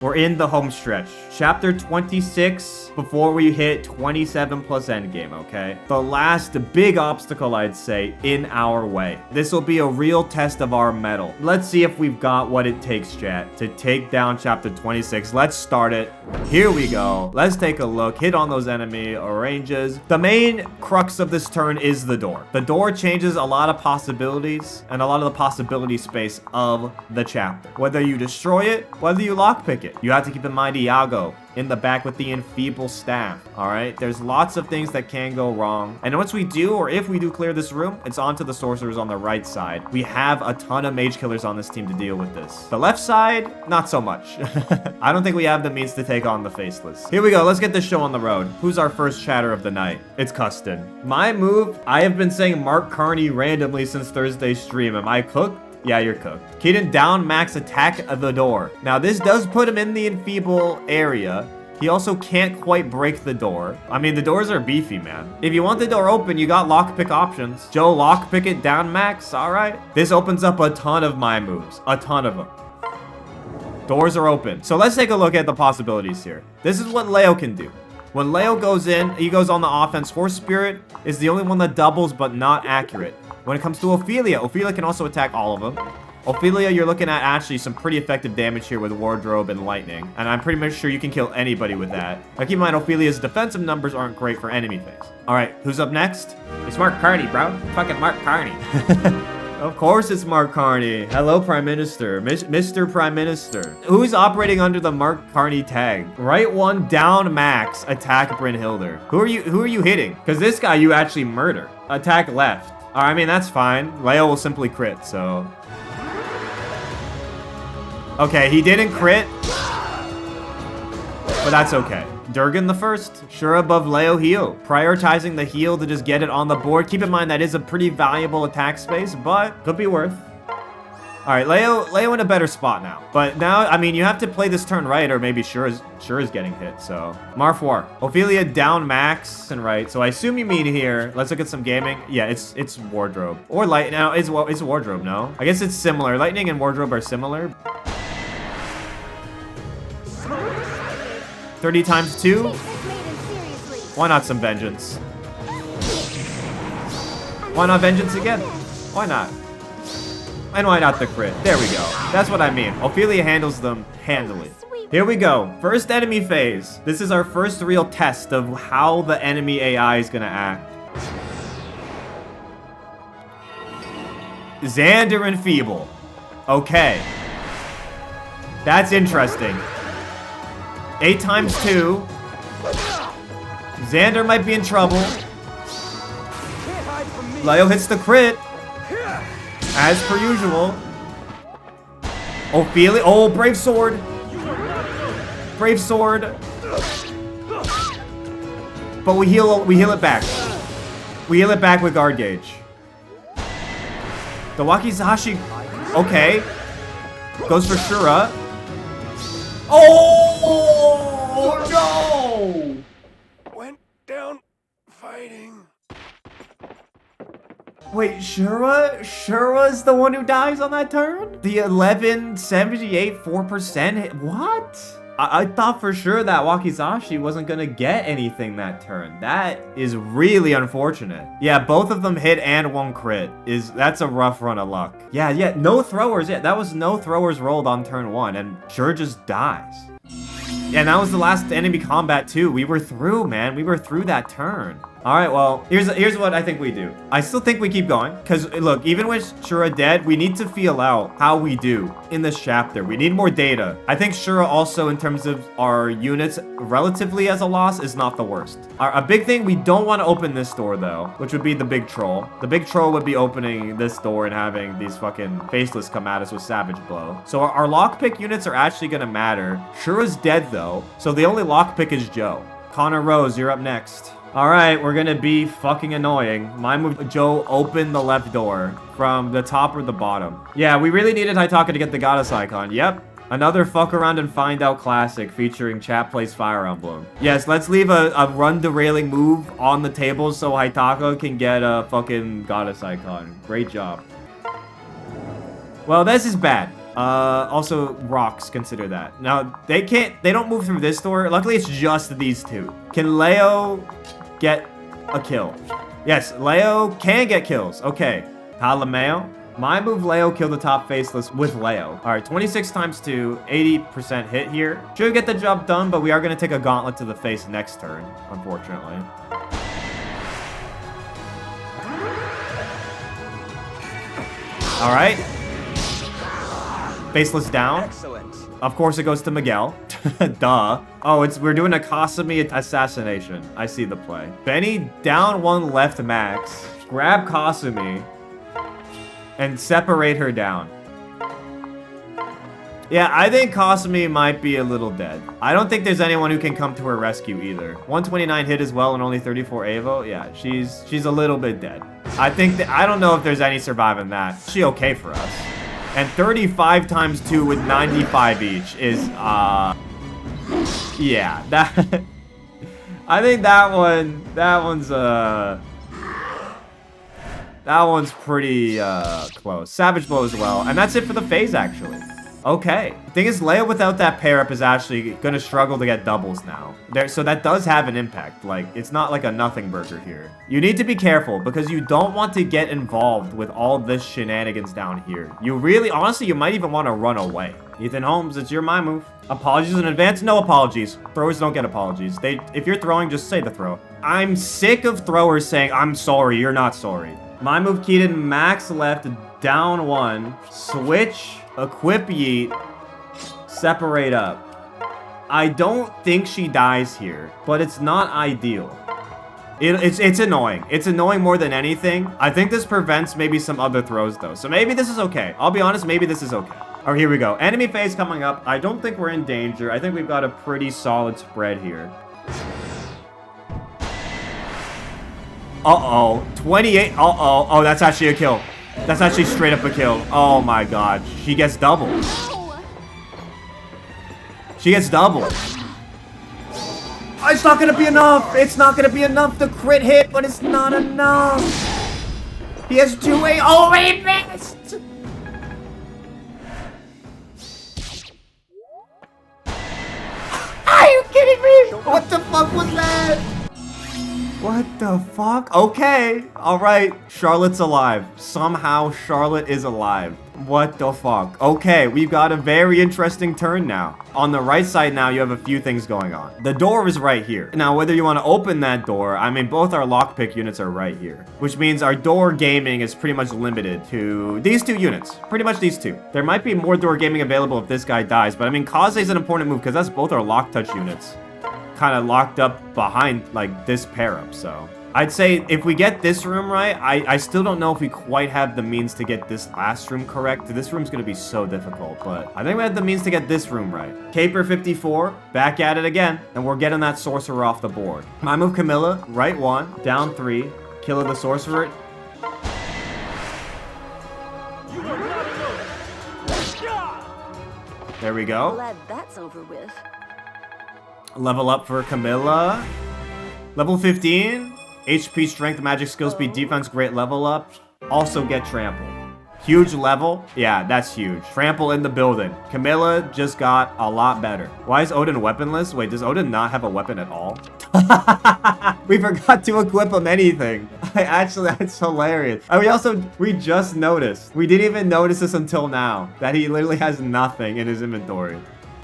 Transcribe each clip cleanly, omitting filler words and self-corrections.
We're in the home stretch. Chapter 26 before we hit 27 plus endgame, okay? The last big obstacle, I'd say, in our way. This will be a real test of our mettle. Let's see if we've got what it takes, chat, to take down chapter 26. Let's start it. Here we go. Let's take a look. Hit on those enemy ranges. The main crux of this turn is the door. The door changes a lot of possibilities and a lot of the possibility space of the chapter. Whether you destroy it, whether you lockpick it. You have to keep in mind Iago in the back with the enfeeble staff. All right, there's lots of things that can go wrong, and once we do, or if we do clear this room, it's onto the sorcerers on the right side. We have a ton of mage killers on this team to deal with this. The left side, not so much. I don't think we have the means to take on the faceless. Here we go. Let's get this show on the road. Who's our first chatter of the night? It's Custon. My move, I have been saying Mark Carney randomly since Thursday's stream. Am I cooked? Yeah, you're cooked. Keaton down max attack the door. Now, this does put him in the enfeeble area. He also can't quite break the door. I mean, the doors are beefy, man. If you want the door open, you got lockpick options. Joe, lockpick it down max. All right. This opens up a ton of my moves. A ton of them. Doors are open. So let's take a look at the possibilities here. This is what Leo can do. When Leo goes in, he goes on the offense. Horse Spirit is the only one that doubles, but not accurate. When it comes to Ophelia, Ophelia can also attack all of them. Ophelia, you're looking at actually some pretty effective damage here with Wardrobe and Lightning. And I'm pretty much sure you can kill anybody with that. Now keep in mind, Ophelia's defensive numbers aren't great for enemy things. All right, who's up next? It's Mark Carney, bro. Fucking Mark Carney. Of course it's Mark Carney. Hello, Prime Minister. Mr. Prime Minister. Who's operating under the Mark Carney tag? Right one, down max, attack Brynhilder. Who are you hitting? Because this guy you actually murder. Attack left. I mean, that's fine. Leo will simply crit, so... Okay, he didn't crit. But that's okay. Durgan the first. Sure above Leo heal. Prioritizing the heal to just get it on the board. Keep in mind that is a pretty valuable attack space, but could be worth. Alright, Leo in a better spot now. But now, I mean, you have to play this turn right, or maybe Sure is getting hit, so. Marfoir. Ophelia down max and right. So I assume you mean here. Let's look at some gaming. Yeah, it's Wardrobe. Or Light. Now, it's Wardrobe, no? I guess it's similar. Lightning and Wardrobe are similar. 30 times 2? Why not some Vengeance? Why not Vengeance again? Why not? And why not the crit? There we go. That's what I mean. Ophelia handles them handily. Here we go. First enemy phase. This is our first real test of how the enemy AI is going to act. Xander and Feeble. Okay. That's interesting. 8 times 2. Xander might be in trouble. Leo hits the crit. As per usual. Ophelia. Oh, Brave Sword. Brave Sword. But we heal it back. We heal it back with Guard Gauge. The Wakizashi. Okay. Goes for Shura. Oh no! Went down fighting. Wait, Shura's the one who dies on that turn? The 1178 4% hit. What? I thought for sure that Wakizashi wasn't gonna get anything that turn. That is really unfortunate. Yeah, both of them hit and 1 crit. That's a rough run of luck. Yeah, no throwers. Yeah, that was no throwers rolled on turn 1, and Shura just dies. Yeah, and that was the last enemy combat too. We were through, man. We were through that turn. All right, well, here's what I think we do. I still think we keep going, because look, even with Shura dead, we need to feel out how we do in this chapter. We need more data. I think Shura also, in terms of our units, relatively as a loss, is not the worst. A big thing, we don't want to open this door, though, which would be the big troll. The big troll would be opening this door and having these fucking faceless come at us with Savage Blow. So our lockpick units are actually going to matter. Shura's dead, though, so the only lockpick is Joe. Connor Rose, you're up next. Alright, we're gonna be fucking annoying. My move, Joe, open the left door from the top or the bottom. Yeah, we really needed Haitaka to get the goddess icon. Yep. Another fuck around and find out classic featuring chat plays Fire Emblem. Yes, let's leave a run derailing move on the table so Haitaka can get a fucking goddess icon. Great job. Well, this is bad. Also rocks, consider that. Now, they don't move through this door. Luckily, it's just these two. Can Leo get a kill? Yes, Leo can get kills. Okay. Palameo. My move, Leo, kill the top faceless with Leo. All right, 26 times 2, 80% hit here. Should get the job done, but we are going to take a gauntlet to the face next turn, unfortunately. All right. Faceless down. Excellent. Of course, it goes to Miguel. Duh. Oh, we're doing a Kasumi assassination. I see the play. Benny down one left max. Grab Kasumi and separate her down. Yeah, I think Kasumi might be a little dead. I don't think there's anyone who can come to her rescue either. 129 hit as well and only 34 AVO. Yeah, she's a little bit dead. I don't know if there's any surviving that. She okay for us. And 35 times 2 with 95 each is, yeah, that, I think that one's pretty, close. Savage Blow as well. And that's it for the phase, actually. Okay. Thing is, Leia without that pair up is actually going to struggle to get doubles now. So that does have an impact. Like, it's not like a nothing burger here. You need to be careful because you don't want to get involved with all this shenanigans down here. You really, honestly, you might even want to run away. Ethan Holmes, it's your my move. Apologies in advance? No apologies. Throwers don't get apologies. If you're throwing, just say the throw. I'm sick of throwers saying, I'm sorry, you're not sorry. My move, Keaton, max left, down one, switch, equip yeet, separate up. I don't think she dies here, but it's not ideal. It's annoying. It's annoying more than anything. I think this prevents maybe some other throws though. So maybe this is okay. I'll be honest, maybe this is okay. All right, here we go. Enemy phase coming up. I don't think we're in danger. I think we've got a pretty solid spread here. Uh-oh. 28. Uh-oh. Oh, that's actually a kill. That's actually straight up a kill. Oh my god. She gets doubled. She gets doubled. Oh, it's not gonna be enough. It's not gonna be enough to crit hit, but it's not enough. He has 2A. Oh, he missed. Are you kidding me? What the fuck was that? What the fuck? Okay. All right. Charlotte's alive. Somehow Charlotte is alive. What the fuck? Okay, we've got a very interesting turn now. On the right side now, you have a few things going on. The door is right here. Now, whether you want to open that door, I mean, both our lockpick units are right here, which means our door gaming is pretty much limited to these two units. Pretty much these two. There might be more door gaming available if this guy dies, but I mean, Kaze is an important move because that's both our lock touch units kind of locked up behind like this pair up. So I'd say if we get this room right, I still don't know if we quite have the means to get this last room correct. This room's gonna be so difficult, but I think we have the means to get this room right. Caper 54, back at it again, and we're getting that sorcerer off the board. My move, Camilla, right one, down 3, killer the sorcerer. There we go. Glad that's over with. Level up for Camilla. Level 15. HP, strength, magic, skill, speed, defense, great level up. Also get trample. Huge level. Yeah, that's huge. Trample in the building. Camilla just got a lot better. Why is Odin weaponless? Wait, does Odin not have a weapon at all? We forgot to equip him anything. Actually, that's hilarious. And we just noticed. We didn't even notice this until now. That he literally has nothing in his inventory.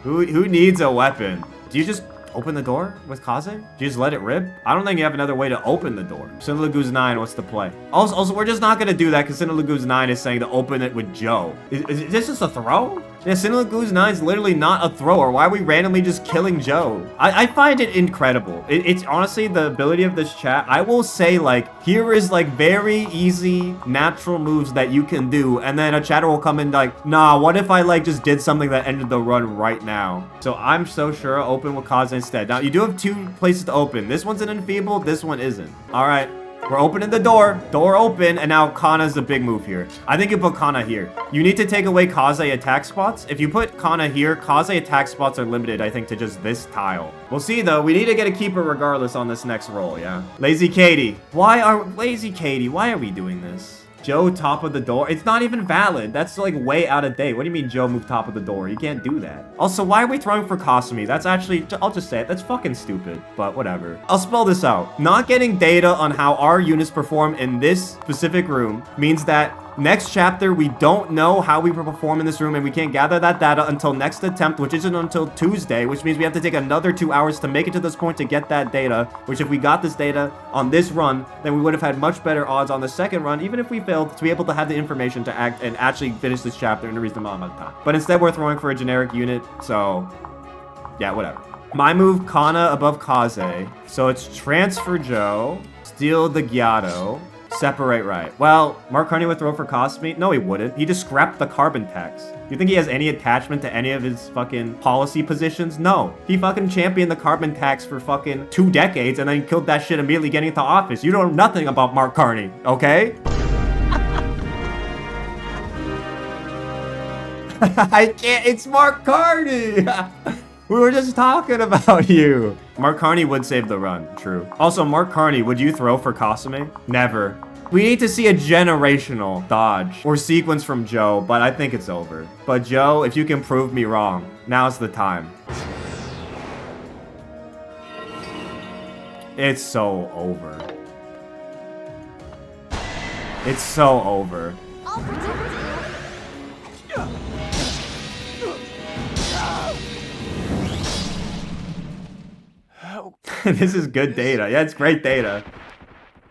Who needs a weapon? Do you just open the door with Kaze? Do you just let it rip? I don't think you have another way to open the door. Cinderlagoose 9, what's the play? Also, we're just not going to do that because Cinderlagoose 9 is saying to open it with Joe. Is this just a throw? Yeah, Cinderlagoose 9 is literally not a thrower. Why are we randomly just killing Joe? I find it incredible. It's honestly the ability of this chat. I will say, like, here is, like, very easy, natural moves that you can do. And then a chatter will come in like, nah, what if I, like, just did something that ended the run right now? So I'm so sure I'll open with Kaze instead. Now, you do have 2 places to open. This one's an enfeebled, this one isn't. All right. We're opening the door. Door open, and now Kana's the big move here. I think you put Kana here. You need to take away Kaze attack spots. If you put Kana here, Kaze attack spots are limited, I think, to just this tile. We'll see, though. We need to get a keeper regardless on this next roll, yeah? Lazy Katie. Why are we doing this? Joe top of the door. It's not even valid. That's like way out of date. What do you mean Joe moved top of the door? You can't do that. Also, why are we throwing for Kasumi? That's actually, I'll just say it. That's fucking stupid, but whatever. I'll spell this out. Not getting data on how our units perform in this specific room means that next chapter, we don't know how we will perform in this room, and we can't gather that data until next attempt, which isn't until Tuesday, which means we have to take another 2 hours to make it to this point to get that data, which if we got this data on this run, then we would have had much better odds on the second run, even if we failed, to be able to have the information to act and actually finish this chapter in a reasonable amount of time. But instead, we're throwing for a generic unit, so yeah, whatever. My move, Kana above Kaze, so it's transfer Joe, steal the Gyatto, separate right. Well, Mark Carney would throw for Kasumi? No, he wouldn't. He just scrapped the carbon tax. You think he has any attachment to any of his fucking policy positions? No. He fucking championed the carbon tax for fucking 2 decades and then killed that shit immediately getting into office. You know nothing about Mark Carney, okay? I can't. It's Mark Carney. We were just talking about you. Mark Carney would save the run, true. Also, Mark Carney, would you throw for Kasumi? Never. We need to see a generational dodge or sequence from Joe, but I think it's over. But Joe, if you can prove me wrong, now's the time. It's so over. It's so over. This is good data. Yeah, it's great data.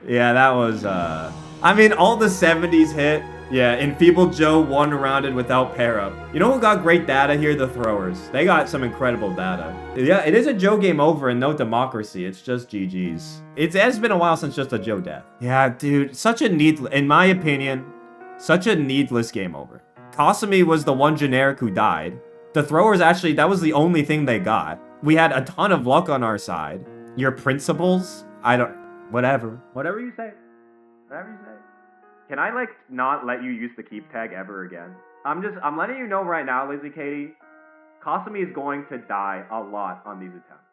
Yeah, that was, I mean, all the 70s hit. Yeah, Enfeebled Joe one-rounded without pair-up. You know who got great data here? The throwers. They got some incredible data. Yeah, it is a Joe game over and no democracy. It's just GG's. It has been a while since just a Joe death. Yeah, dude, such a in my opinion, such a needless game over. Kasumi was the one generic who died. The throwers actually, that was the only thing they got. We had a ton of luck on our side. Your principles? Whatever. Whatever you say. Whatever you say. Can I, like, not let you use the keep tag ever again? I'm letting you know right now, Lizzie Katie, Kasumi is going to die a lot on these attempts.